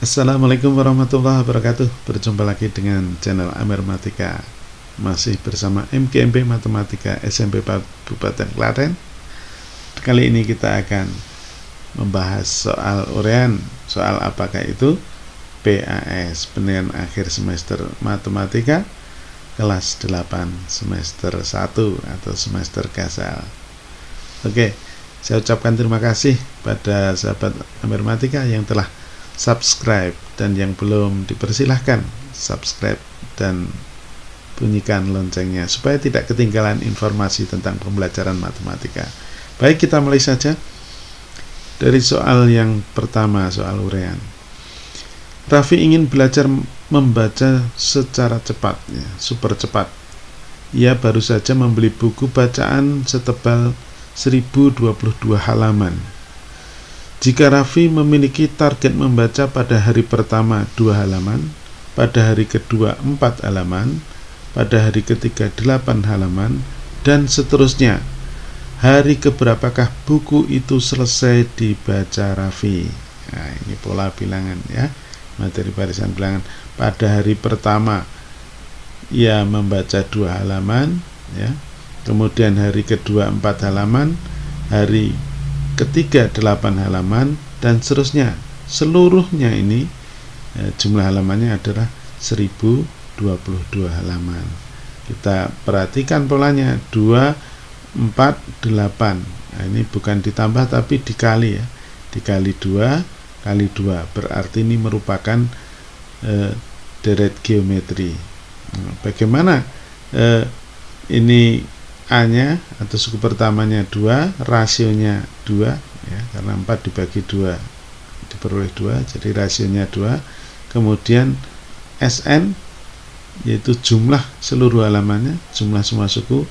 Assalamualaikum warahmatullahi wabarakatuh. Berjumpa lagi dengan channel Amermatika. Masih bersama MKMP Matematika SMP Kabupaten Klaten. Kali ini kita akan membahas soal urean. Soal apakah itu? PAS, penilaian akhir semester Matematika kelas 8 semester 1 atau semester gasal. Oke, saya ucapkan terima kasih pada sahabat Amermatika yang telah subscribe, dan yang belum dipersilahkan subscribe dan bunyikan loncengnya supaya tidak ketinggalan informasi tentang pembelajaran matematika. Baik, kita mulai saja dari soal yang pertama, soal urean. Raffi ingin belajar membaca secara cepat, super cepat. Ia baru saja membeli buku bacaan setebal 1022 halaman. Jika Raffi memiliki target membaca pada hari pertama 2 halaman, pada hari kedua 4 halaman, pada hari ketiga 8 halaman, dan seterusnya, hari keberapakah buku itu selesai dibaca Raffi? Nah, ini pola bilangan ya, materi barisan bilangan. Pada hari pertama ia membaca 2 halaman ya, kemudian hari kedua 4 halaman, hari ketiga 8 halaman, dan seterusnya. Seluruhnya ini jumlah halamannya adalah 1022 halaman. Kita perhatikan polanya 2, 4, 8. Nah, ini bukan ditambah tapi dikali ya. Dikali 2 kali 2 berarti ini merupakan deret geometri. Nah, bagaimana ini A-nya atau suku pertamanya 2, rasionya 2 ya, karena 4 dibagi 2 diperoleh 2, jadi rasionya 2. Kemudian SN yaitu jumlah seluruh halamannya, jumlah semua suku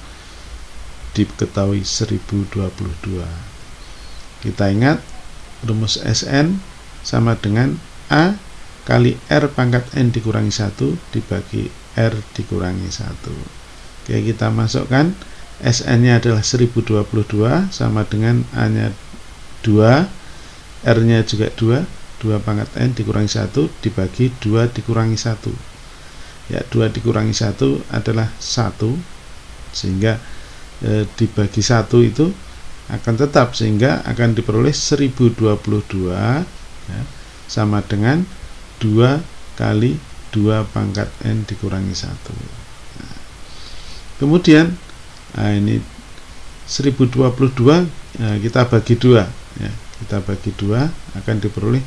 diketahui 1022. Kita ingat rumus SN sama dengan A kali R pangkat N dikurangi 1 dibagi R dikurangi 1. Oke, kita masukkan SN-nya adalah 1022 sama dengan A-nya 2, R-nya juga 2 pangkat N dikurangi 1 dibagi 2 dikurangi 1. Ya, 2 dikurangi 1 adalah 1, sehingga dibagi 1 itu akan tetap, sehingga akan diperoleh 1022 ya, sama dengan 2 kali 2 pangkat N dikurangi 1. Nah, kemudian ini 1022 kita bagi 2 ya, kita bagi 2 akan diperoleh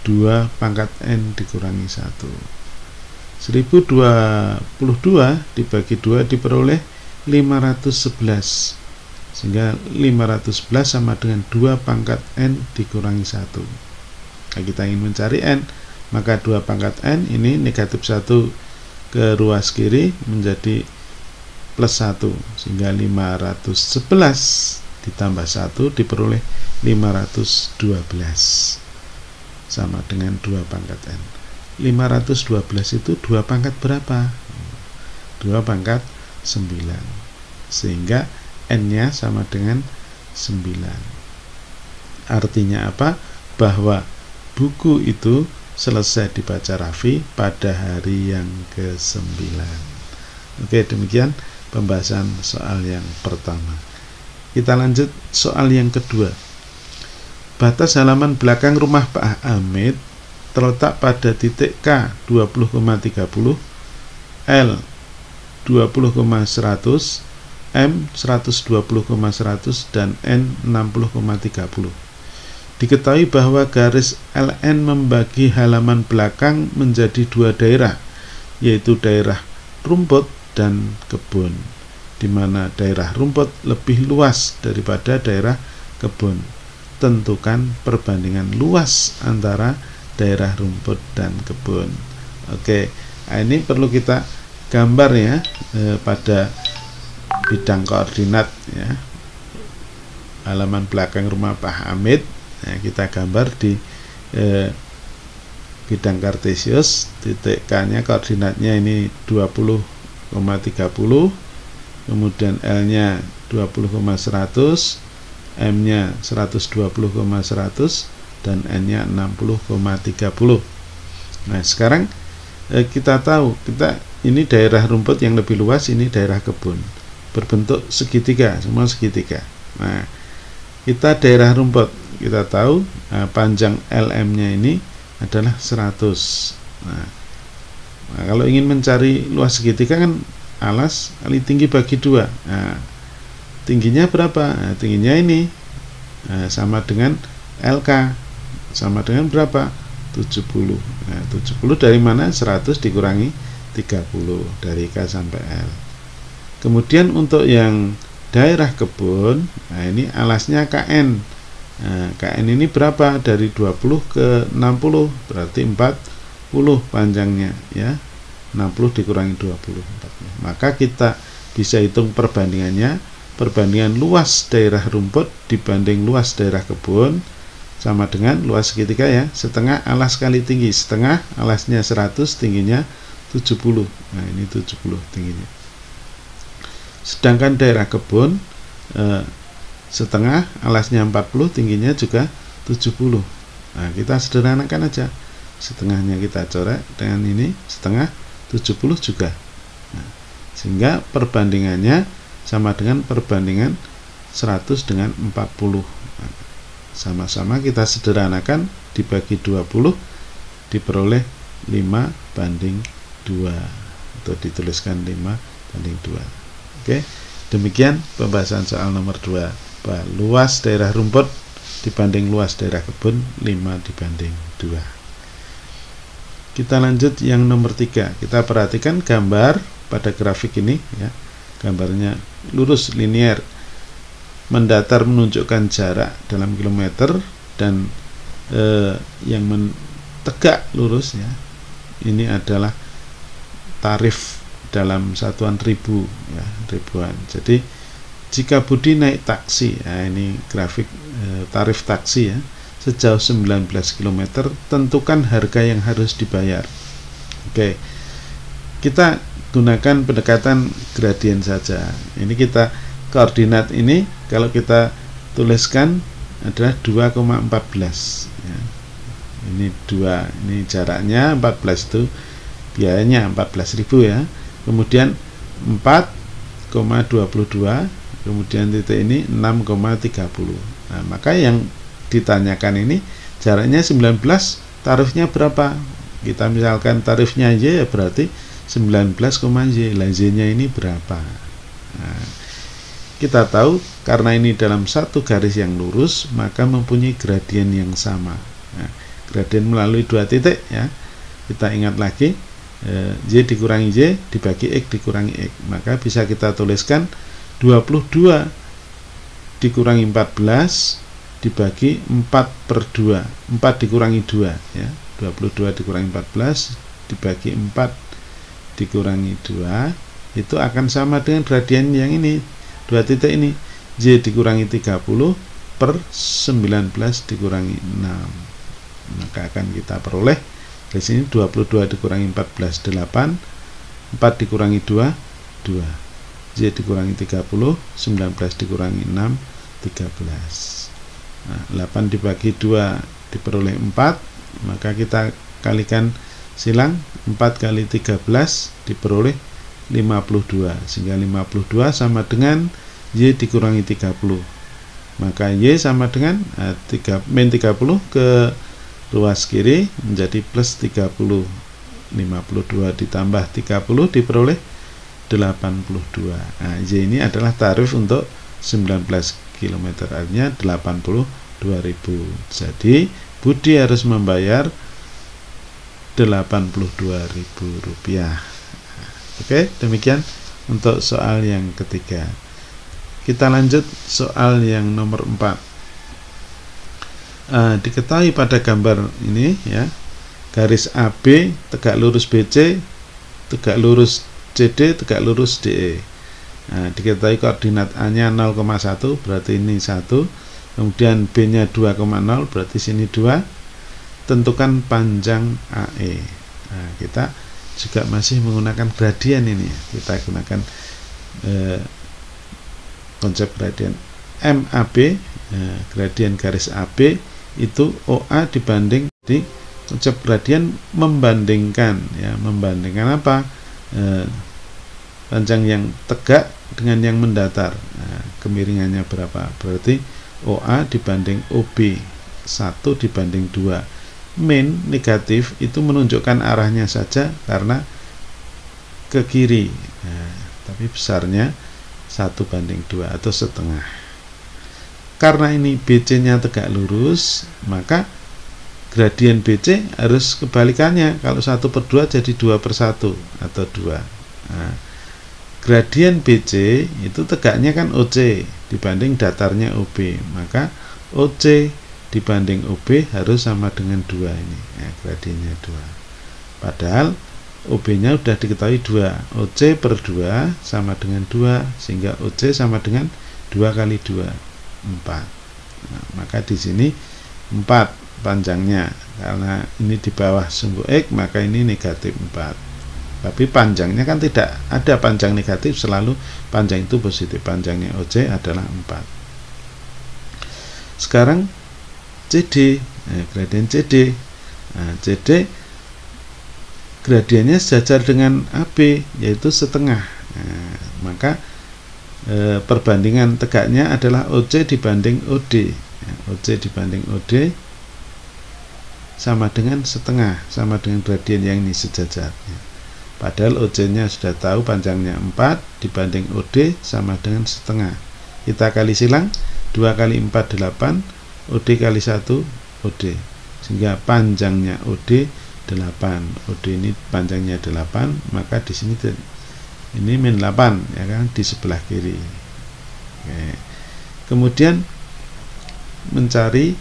2 pangkat N dikurangi 1. 1022 dibagi 2 diperoleh 511, sehingga 511 sama dengan 2 pangkat N dikurangi 1. Nah, kita ingin mencari N, maka 2 pangkat N ini negatif 1 ke ruas kiri menjadi plus 1, sehingga 511 ditambah 1 diperoleh 512 sama dengan 2 pangkat N. 512 itu 2 pangkat berapa? 2 pangkat 9, sehingga N-nya sama dengan 9. Artinya apa? Bahwa buku itu selesai dibaca Raffi pada hari yang ke-9. Oke, demikian pembahasan soal yang pertama. Kita lanjut soal yang kedua. Batas halaman belakang rumah Pak Hamid terletak pada titik K 20,30, L 20,100, M 120,100, dan N 60,30. Diketahui bahwa garis LN membagi halaman belakang menjadi 2 daerah, yaitu daerah rumput dan kebun, di mana daerah rumput lebih luas daripada daerah kebun. Tentukan perbandingan luas antara daerah rumput dan kebun. Oke, nah ini perlu kita gambar ya, pada bidang koordinat ya, halaman belakang rumah Pak Hamid. Nah, kita gambar di bidang kartesius, titik K-nya koordinatnya ini 20,30, kemudian L-nya 20,100, M-nya 120,100, dan N-nya 60,30. Nah, sekarang kita tahu ini daerah rumput yang lebih luas, ini daerah kebun, berbentuk segitiga, semua segitiga. Nah, kita daerah rumput, kita tahu panjang LM-nya ini adalah 100. Nah, kalau ingin mencari luas segitiga kan alas kali tinggi bagi 2. Nah, tingginya berapa? Nah, tingginya ini sama dengan LK, sama dengan berapa? 70. Nah, 70 dari mana? 100 dikurangi 30 dari K sampai L. Kemudian untuk yang daerah kebun, nah ini alasnya KN. Nah, KN ini berapa? Dari 20 ke 60, berarti 40 panjangnya ya. 60 dikurangi 20, 40. Maka kita bisa hitung perbandingannya. Perbandingan luas daerah rumput dibanding luas daerah kebun sama dengan luas segitiga ya, setengah alas kali tinggi. Setengah alasnya 100, tingginya 70. Nah, ini 70 tingginya. Sedangkan daerah kebun setengah alasnya 40, tingginya juga 70. Nah, kita sederhanakan aja. Setengahnya kita coret dengan ini, setengah 70 juga. Nah, sehingga perbandingannya sama dengan perbandingan 100 dengan 40. Nah, sama-sama kita sederhanakan, dibagi 20 diperoleh 5:2, atau dituliskan 5:2. Oke, demikian pembahasan soal nomor 2. Luas daerah rumput dibanding luas daerah kebun 5:2. Kita lanjut yang nomor 3. Kita perhatikan gambar pada grafik ini ya. Gambarnya lurus linear mendatar menunjukkan jarak dalam kilometer, dan yang tegak lurus ya, ini adalah tarif dalam satuan ribu ya, ribuan. Jadi jika Budi naik taksi, nah ini grafik tarif taksi ya, sejauh 19 km, tentukan harga yang harus dibayar. Oke, kita gunakan pendekatan gradien saja. Ini kita koordinat ini kalau kita tuliskan adalah 2,14 ya. Ini 2, ini jaraknya 14, itu biayanya 14.000 ya. Kemudian 4,22, kemudian titik ini 6,30. Nah, maka yang ditanyakan ini jaraknya 19, tarifnya berapa? Kita misalkan tarifnya Y ya, berarti 19, Y, lah Y-nya ini berapa? Nah, kita tahu karena ini dalam satu garis yang lurus, maka mempunyai gradien yang sama. Nah, gradien melalui 2 titik ya. Kita ingat lagi, Y dikurangi Y dibagi X dikurangi X, maka bisa kita tuliskan 22 dikurangi 14 dibagi 4/2, 4 dikurangi 2 ya. 22 dikurangi 14 dibagi 4 dikurangi 2, itu akan sama dengan gradien yang ini, 2 titik ini, Y dikurangi 30 per 19 dikurangi 6. Maka akan kita peroleh di sini 22 dikurangi 14 8, 4 dikurangi 2 2, Y dikurangi 30, 19 dikurangi 6 13. Nah, 8 dibagi 2 diperoleh 4, maka kita kalikan silang, 4 kali 13 diperoleh 52, sehingga 52 sama dengan Y dikurangi 30. Maka Y sama dengan min 30 ke ruas kiri menjadi plus 30. 52 ditambah 30 diperoleh 82. Nah, Y ini adalah tarif untuk 19 km, artinya 82.000. Jadi Budi harus membayar Rp82.000. Oke, demikian untuk soal yang ketiga. Kita lanjut soal yang nomor 4. Diketahui pada gambar ini ya, garis AB tegak lurus BC, tegak lurus CD, tegak lurus DE. Nah, diketahui koordinat A-nya 0,1, berarti ini 1. Kemudian B-nya 2,0, berarti sini 2. Tentukan panjang AE. Nah, kita juga masih menggunakan gradien ini. Kita gunakan konsep gradien MAB, gradien garis AB itu OA dibanding di konsep gradien membandingkan, ya, membandingkan apa? Panjang yang tegak dengan yang mendatar. Nah, kemiringannya berapa? Berarti OA dibanding OB 1 dibanding 2. Min negatif itu menunjukkan arahnya saja karena ke kiri. Nah, tapi besarnya 1 banding 2 atau setengah. Karena ini BC nya tegak lurus, maka gradien BC harus kebalikannya. Kalau 1/2 jadi 2/1 atau 2. Nah, gradien BC itu tegaknya kan OC dibanding datarnya OB, maka OC dibanding OB harus sama dengan 2 ini, ya, gradiennya 2. Padahal OB nya sudah diketahui 2, OC per 2 sama dengan 2, sehingga OC sama dengan 2 kali 2, 4. Nah, maka di sini 4 panjangnya, karena ini di bawah sumbu X, maka ini negatif 4. Tapi panjangnya kan tidak ada panjang negatif, selalu panjang itu positif. Panjangnya OC adalah 4. Sekarang CD, gradien CD. Nah, CD gradiennya sejajar dengan AB, yaitu setengah. Nah, maka perbandingan tegaknya adalah OC dibanding OD. OC dibanding OD sama dengan setengah, sama dengan gradien yang ini sejajarnya. Padahal OC-nya sudah tahu panjangnya 4 dibanding OD sama dengan setengah. Kita kali silang, 2 kali 4 8, OD kali 1 OD. Sehingga panjangnya OD 8. OD ini panjangnya 8, maka di sini ini min 8, ya kan, di sebelah kiri. Oke. Kemudian mencari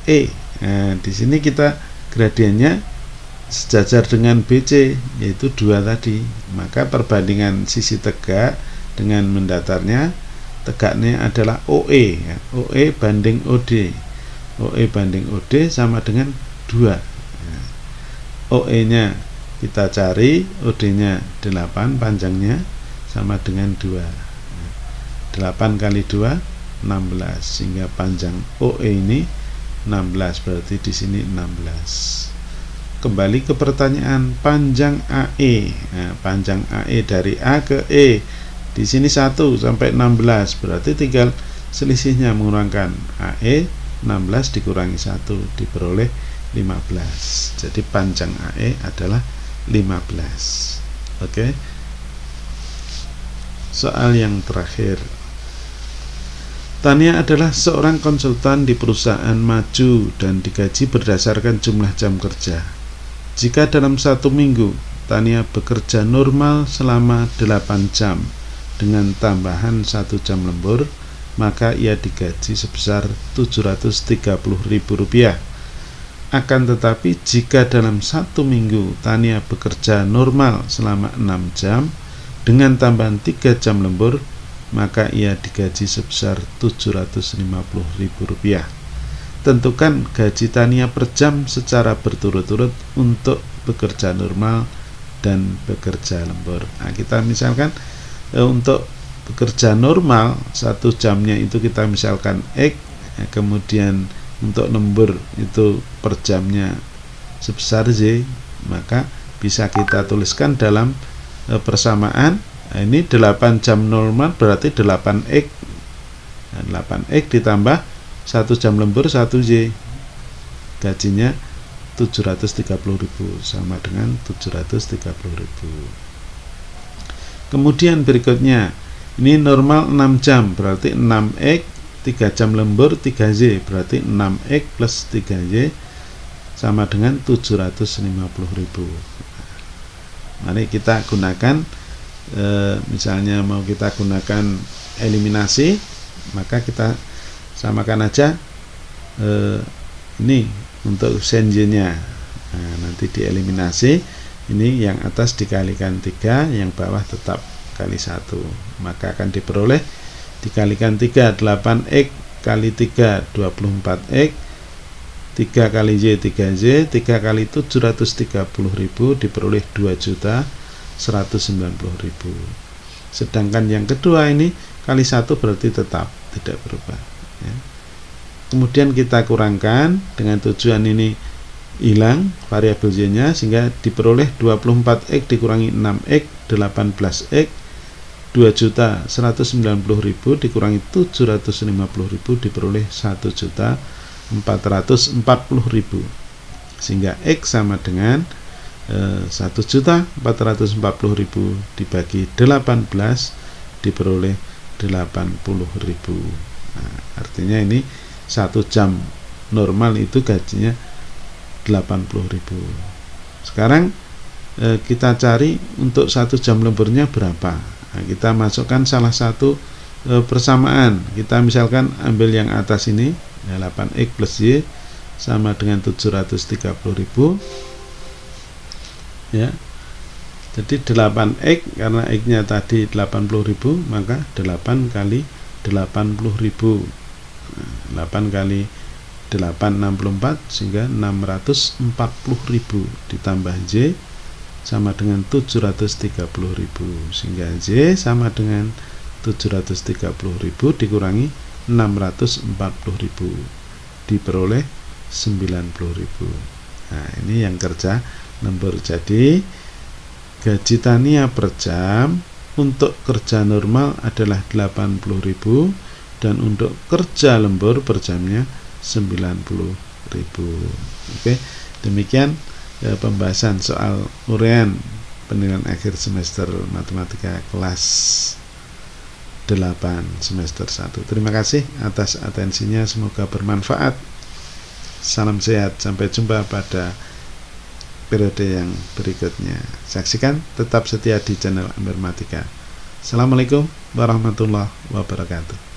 E. Nah, di sini kita gradiennya sejajar dengan BC, yaitu 2 tadi. Maka perbandingan sisi tegak dengan mendatarnya, tegaknya adalah OE, ya. OE banding OD. OE banding OD sama dengan 2. Ya. OE nya kita cari, OD nya 8 panjangnya sama dengan 2. Ya. 8 kali 2 16, sehingga panjang OE ini 16, berarti di sini 16. Kembali ke pertanyaan panjang AE. Nah, panjang AE dari A ke E di sini 1 sampai 16, berarti tinggal selisihnya mengurangkan AE, 16 dikurangi 1 diperoleh 15. Jadi panjang AE adalah 15. Oke. Soal yang terakhir. Tania adalah seorang konsultan di perusahaan maju dan digaji berdasarkan jumlah jam kerja. Jika dalam 1 minggu Tania bekerja normal selama 8 jam dengan tambahan 1 jam lembur, maka ia digaji sebesar Rp730.000. Akan tetapi jika dalam 1 minggu Tania bekerja normal selama 6 jam dengan tambahan 3 jam lembur, maka ia digaji sebesar Rp750.000. Tentukan gaji Tania per jam secara berturut-turut untuk bekerja normal dan bekerja lembur. Nah, kita misalkan untuk bekerja normal 1 jamnya itu kita misalkan X, kemudian untuk lembur itu per jamnya sebesar Z, maka bisa kita tuliskan dalam persamaan. Nah, ini 8 jam normal berarti 8X. Nah, 8X ditambah 1 jam lembur 1Z, gajinya 730.000, sama dengan 730.000. Kemudian berikutnya, ini normal 6 jam berarti 6X, 3 jam lembur 3Z, berarti 6X plus 3Z sama dengan 750.000. Mari kita gunakan, misalnya mau kita gunakan eliminasi, maka kita samakan aja ini untuk senjenya. Nah, nanti dieliminasi, ini yang atas dikalikan 3, yang bawah tetap kali 1, maka akan diperoleh dikalikan 3 8X kali 3 24X, 3 kali Y 3Z, 3 kali 730.000 diperoleh 2.190.000. Sedangkan yang kedua ini kali 1 berarti tetap tidak berubah, ya. Kemudian kita kurangkan dengan tujuan ini hilang variabel Y-nya, sehingga diperoleh 24X dikurangi 6X 18X. 2.190.000 dikurangi 750.000 diperoleh 1.440.000, sehingga X sama dengan 1.440.000 dibagi 18 diperoleh 80.000. Nah, artinya ini 1 jam normal itu gajinya 80.000. Sekarang kita cari untuk 1 jam lemburnya berapa. Nah, kita masukkan salah satu persamaan. Kita misalkan ambil yang atas ini, 8X plus Y sama dengan 730.000 ya. Jadi 8X, karena X-nya tadi 80.000, maka 8 kali 80.000. 8 kali 8 64, sehingga 640.000 ditambah Y sama dengan 730.000, sehingga Y sama dengan 730.000 dikurangi 640.000 diperoleh 90.000. Nah, ini yang kerja lembur. Jadi gaji Tania per jam untuk kerja normal adalah 80.000 dan untuk kerja lembur per jamnya 90.000. Oke, demikian pembahasan soal uraian penilaian akhir semester matematika kelas 8 semester 1. Terima kasih atas atensinya, semoga bermanfaat. Salam sehat, sampai jumpa pada periode yang berikutnya. Saksikan, tetap setia di channel Amermatika. Assalamualaikum warahmatullahi wabarakatuh.